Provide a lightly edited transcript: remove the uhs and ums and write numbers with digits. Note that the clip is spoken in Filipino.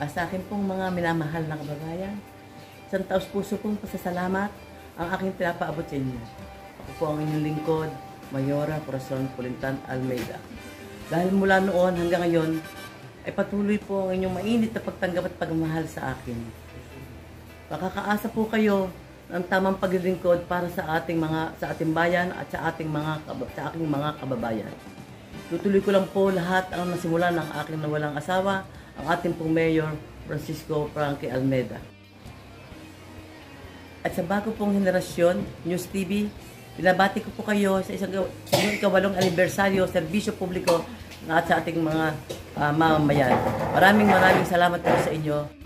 Sa akin pong mga minamahal na kababayan, isang taos-puso pong pasasalamat ang aking pinapaabot sa inyo. Ako po ang inyong lingkod, Mayora Corazon Pulintan Almeida. Dahil mula noon hanggang ngayon, ay patuloy po ang inyong mainit na pagtanggap at pagmamahal sa akin. Makakaasa po kayo ng tamang paglilingkod para sa ating bayan at sa aking mga kababayan. Tutuloy ko lang po lahat ang nasimulan ng aking nawalang asawa, ang ating pong Mayor Francisco Frankie Almeida. At sa bago pong henerasyon, News TV, binabati ko po kayo sa isang ikawalong anibersaryo, serbisyo publiko at sa ating mga mamamayan. Maraming salamat po sa inyo.